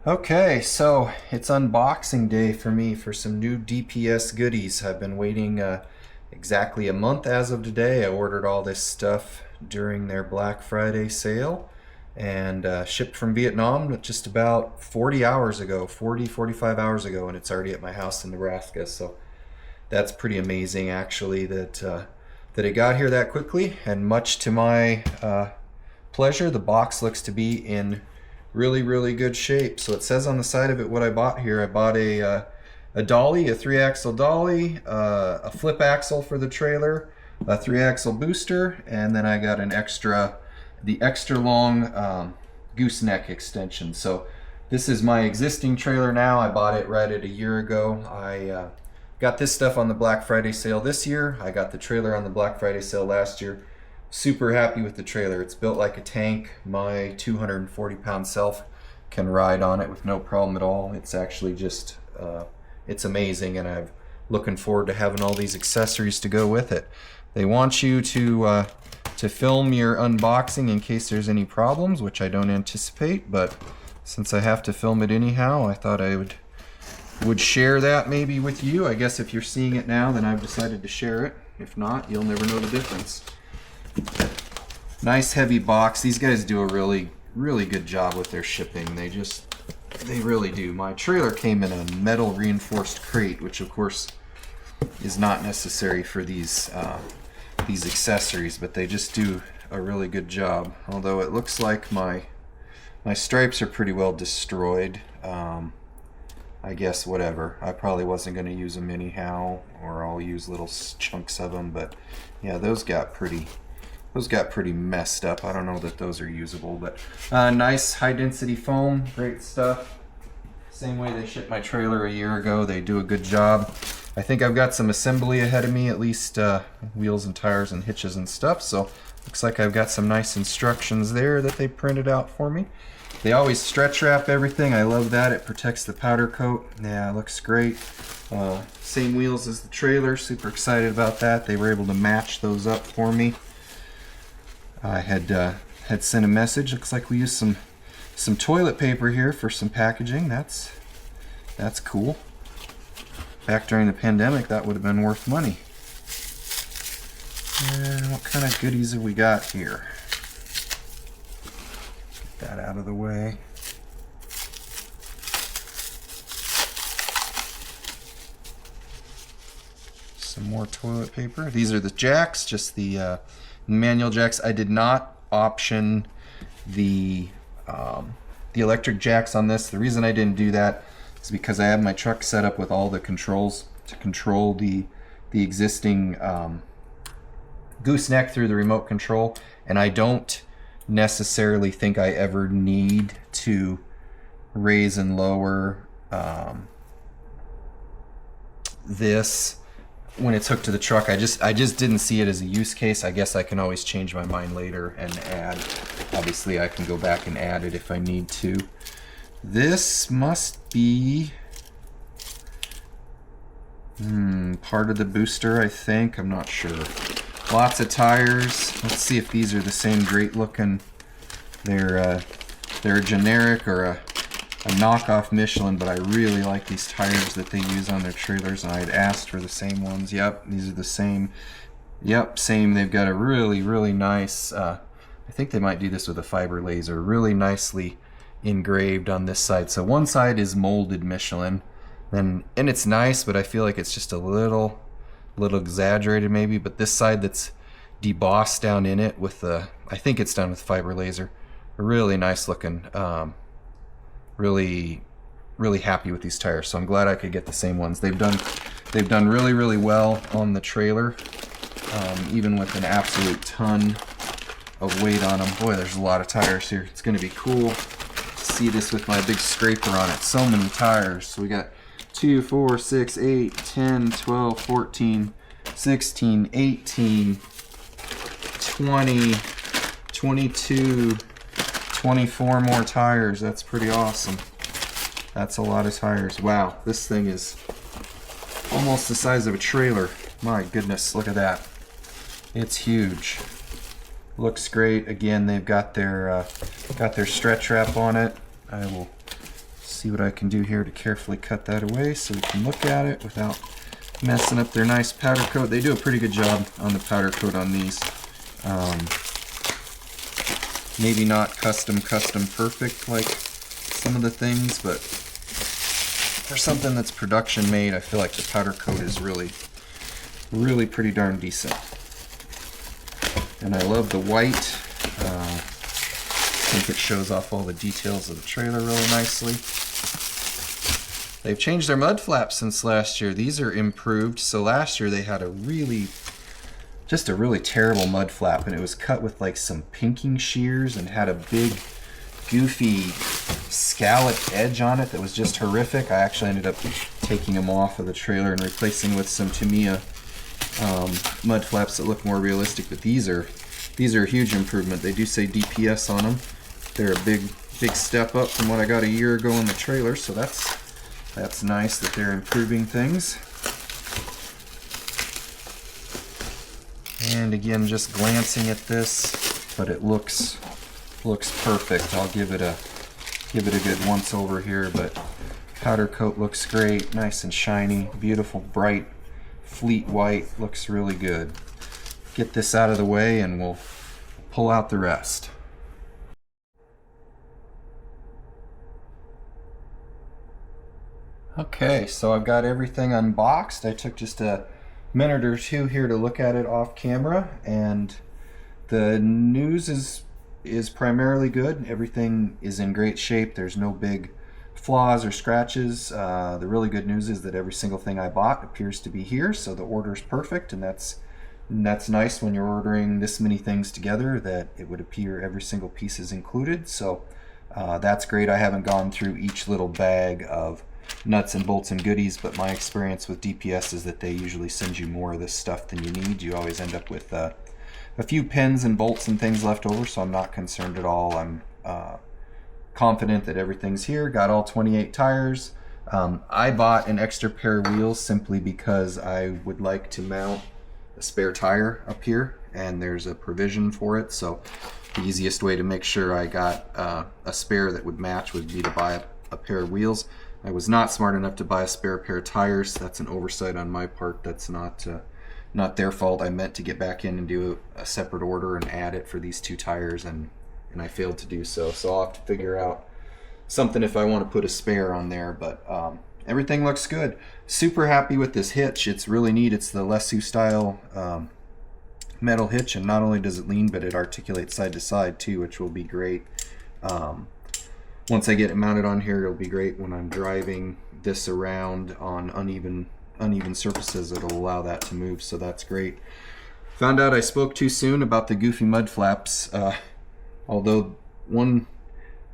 Okay, so it's unboxing day for me for some new DPS goodies. I've been waiting exactly a month as of today. I ordered all this stuff during their Black Friday sale and shipped from Vietnam just about 40 hours ago, 45 hours ago, and it's already at my house in Nebraska. So that's pretty amazing actually that it got here that quickly, and much to my pleasure, the box looks to be in really good shape. So it says on the side of it what I bought here. I bought a dolly, a 3-axle dolly, a flip axle for the trailer, a 3-axle booster, and then I got the extra long gooseneck extension. So this is my existing trailer now. I bought it right at a year ago. I got this stuff on the Black Friday sale this year. I got the trailer on the Black Friday sale last year. Super happy with the trailer. It's built like a tank. My 240-pound self can ride on it with no problem at all. It's actually just, it's amazing, and I'm looking forward to having all these accessories to go with it. They want you to film your unboxing in case there's any problems, which I don't anticipate, but since I have to film it anyhow, I thought I would share that maybe with you. I guess if you're seeing it now, then I've decided to share it. If not, you'll never know the difference. Nice heavy box. These guys do a really good job with their shipping. They really do. My trailer came in a metal reinforced crate, which of course is not necessary for these accessories, but they just do a really good job. Although it looks like my stripes are pretty well destroyed. I guess whatever. I probably wasn't going to use them anyhow, or I'll use little chunks of them, but yeah, those got pretty messed up. I don't know that those are usable, but nice high density foam, great stuff. Same way they shipped my trailer a year ago. They do a good job. I think I've got some assembly ahead of me, at least wheels and tires and hitches and stuff, so looks like I've got some nice instructions there that they printed out for me. They always stretch wrap everything. I love that. It protects the powder coat. Yeah, it looks great. Same wheels as the trailer. Super excited about that. They were able to match those up for me. I had sent a message. Looks like we used some toilet paper here for some packaging. That's cool. Back during the pandemic, that would have been worth money. And what kind of goodies have we got here? Get that out of the way. Some more toilet paper. These are the jacks, just the manual jacks. I did not option the electric jacks on this. The reason I didn't do that is because I have my truck set up with all the controls to control the existing gooseneck through the remote control, and I don't necessarily think I ever need to raise and lower this when it's hooked to the truck. I just didn't see it as a use case. I guess I can always change my mind later and add. Obviously I can go back and add it if I need to. This must be part of the booster, I think. I'm not sure. Lots of tires. Let's see if these are the same great looking. They're a generic or a knockoff Michelin, but I really like these tires that they use on their trailers, and I had asked for the same ones. Yep, these are the same. Yep, same. They've got a really nice, I think they might do this with a fiber laser, really nicely engraved on this side. So one side is molded Michelin, and it's nice, but I feel like it's just a little exaggerated maybe. But this side that's debossed down in it with the, I think it's done with fiber laser, really nice looking. Really happy with these tires, so I'm glad I could get the same ones. They've done really well on the trailer, even with an absolute ton of weight on them. Boy, there's a lot of tires here. It's going to be cool to see this with my big scraper on it. So many tires. So we got 2, 4, 6, 8, 10, 12, 14, 16, 18, 20, 22, 24 more tires. That's pretty awesome. That's a lot of tires. Wow, this thing is almost the size of a trailer. My goodness, look at that. It's huge. Looks great. Again, they've got their stretch wrap on it. I will See what I can do here to carefully cut that away so we can look at it without messing up their nice powder coat. They do a pretty good job on the powder coat on these. Maybe not custom perfect like some of the things, but for something that's production made, I feel like the powder coat is really pretty darn decent. And I love the white. I think it shows off all the details of the trailer really nicely. They've changed their mud flaps since last year. These are improved. So last year they had just a really terrible mud flap, and it was cut with like some pinking shears and had a big goofy scalloped edge on it that was just horrific. I actually ended up taking them off of the trailer and replacing with some Tamiya mud flaps that look more realistic, but these are a huge improvement. They do say DPS on them. They're a big step up from what I got a year ago in the trailer, so that's nice that they're improving things. And again, just glancing at this, but it looks perfect. I'll give it a good once over here, but powder coat looks great, nice and shiny, beautiful bright fleet white, looks really good. Get this out of the way and we'll pull out the rest. Okay, so I've got everything unboxed. I took just a minute or two here to look at it off camera, and the news is primarily good. Everything is in great shape. There's no big flaws or scratches. The really good news is that every single thing I bought appears to be here, so the order's perfect, and that's nice when you're ordering this many things together, that it would appear every single piece is included. So that's great. I haven't gone through each little bag of nuts and bolts and goodies, but my experience with DPS is that they usually send you more of this stuff than you need. You always end up with a few pins and bolts and things left over, so I'm not concerned at all. I'm confident that everything's here. Got all 28 tires. I bought an extra pair of wheels simply because I would like to mount a spare tire up here, and there's a provision for it, so the easiest way to make sure I got a spare that would match would be to buy a pair of wheels. I was not smart enough to buy a spare pair of tires. That's an oversight on my part. That's not their fault. I meant to get back in and do a separate order and add it for these two tires, and I failed to do so. So I'll have to figure out something if I want to put a spare on there, but everything looks good. Super happy with this hitch. It's really neat. It's the Lesu style metal hitch, and not only does it lean, but it articulates side to side too, which will be great. Once I get it mounted on here, it'll be great when I'm driving this around on uneven surfaces. It'll allow that to move, so that's great. Found out I spoke too soon about the goofy mud flaps. Although one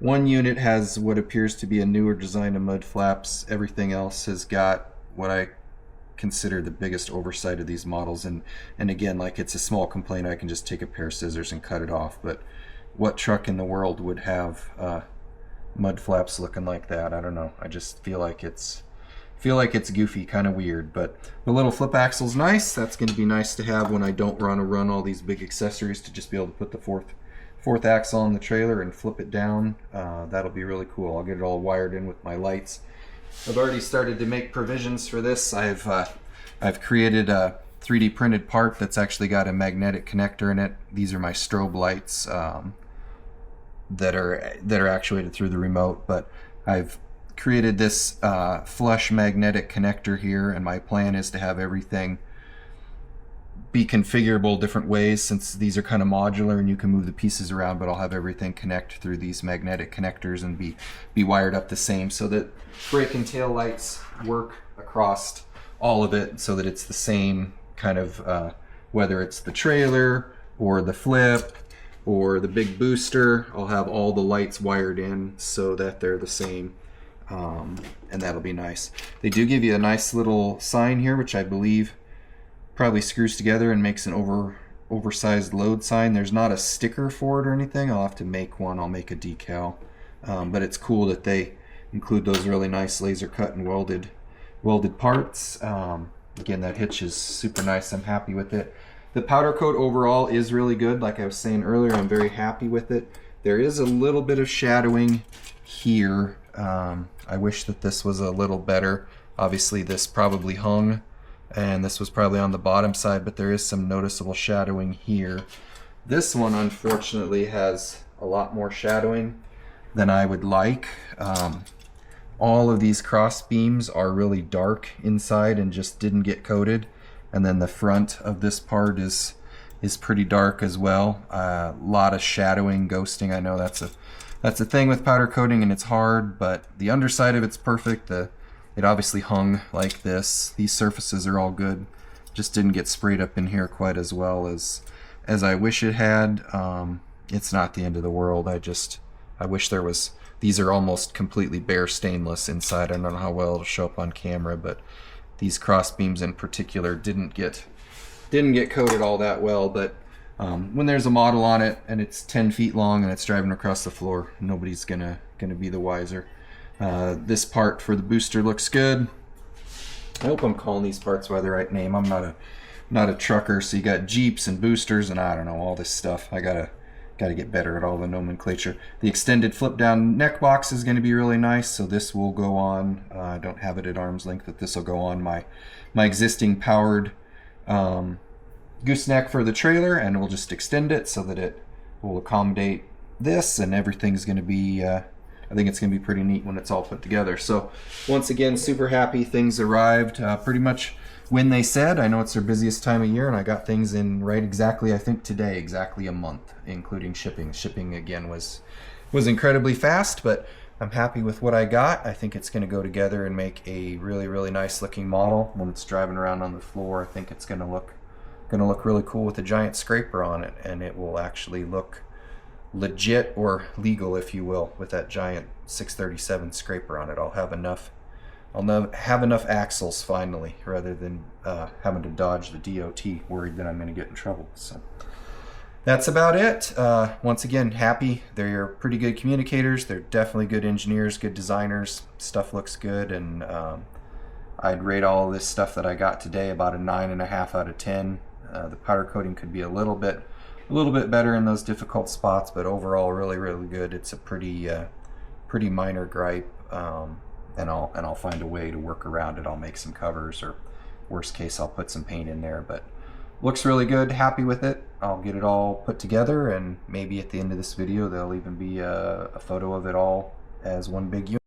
unit has what appears to be a newer design of mud flaps, everything else has got what I consider the biggest oversight of these models. And again, like, it's a small complaint. I can just take a pair of scissors and cut it off. But what truck in the world would have mud flaps looking like that? I don't know. I just feel like it's goofy, kind of weird. But the little flip axle's nice. That's going to be nice to have when I don't want to run all these big accessories, to just be able to put the fourth axle on the trailer and flip it down. That'll be really cool. I'll get it all wired in with my lights. I've already started to make provisions for this. I've created a 3D printed part that's actually got a magnetic connector in it. These are my strobe lights that are actuated through the remote, but I've created this flush magnetic connector here, and my plan is to have everything be configurable different ways, since these are kind of modular and you can move the pieces around, but I'll have everything connect through these magnetic connectors and be wired up the same, so that brake and tail lights work across all of it, so that it's the same kind of whether it's the trailer or the flip or the big booster. I'll have all the lights wired in so that they're the same, and that'll be nice. They do give you a nice little sign here, which I believe probably screws together and makes an oversized load sign. There's not a sticker for it or anything. I'll have to make one. I'll make a decal, but it's cool that they include those really nice laser cut and welded parts. Again, that hitch is super nice. I'm happy with it. The powder coat overall is really good. Like I was saying earlier, I'm very happy with it. There is a little bit of shadowing here I wish that this was a little better. Obviously this probably hung, and this was probably on the bottom side, but there is some noticeable shadowing here. This one unfortunately has a lot more shadowing than I would like. All of these cross beams are really dark inside and just didn't get coated, and then the front of this part is pretty dark as well. A lot of shadowing, ghosting. I know that's a thing with powder coating, and it's hard, but the underside of it's perfect. It obviously hung like this. These surfaces are all good. Just didn't get sprayed up in here quite as well as I wish it had. It's not the end of the world. I wish there was. These are almost completely bare stainless inside. I don't know how well it'll show up on camera, but these cross beams in particular didn't get coated all that well. But when there's a model on it and it's 10 feet long and it's driving across the floor, nobody's gonna be the wiser. This part for the booster looks good. I hope I'm calling these parts by the right name. I'm not a trucker, so you got Jeeps and boosters and I don't know, all this stuff. I gotta get better at all the nomenclature. The extended flip down neck box is going to be really nice, so this will go on. I don't have it at arm's length, but this will go on my existing powered gooseneck for the trailer, and we'll just extend it so that it will accommodate this, and everything's going to be I think it's going to be pretty neat when it's all put together. So once again, super happy. Things arrived pretty much when they said. I know it's their busiest time of year, and I got things in right exactly, I think today, exactly a month, including shipping. Shipping again was incredibly fast, but I'm happy with what I got. I think it's going to go together and make a really, really nice looking model when it's driving around on the floor. I think it's going to look really cool with a giant scraper on it, and it will actually look legit, or legal if you will, with that giant 637 scraper on it. I'll have enough axles finally, rather than having to dodge the DOT, worried that I'm going to get in trouble. So that's about it. Once again, happy. They're pretty good communicators. They're definitely good engineers, good designers. Stuff looks good, and I'd rate all this stuff that I got today about a 9.5 out of 10. The powder coating could be a little bit better in those difficult spots, but overall really, really good. It's a pretty minor gripe, and I'll find a way to work around it. I'll make some covers, or worst case I'll put some paint in there, but looks really good. Happy with it. I'll get it all put together, and maybe at the end of this video there'll even be a photo of it all as one big unit.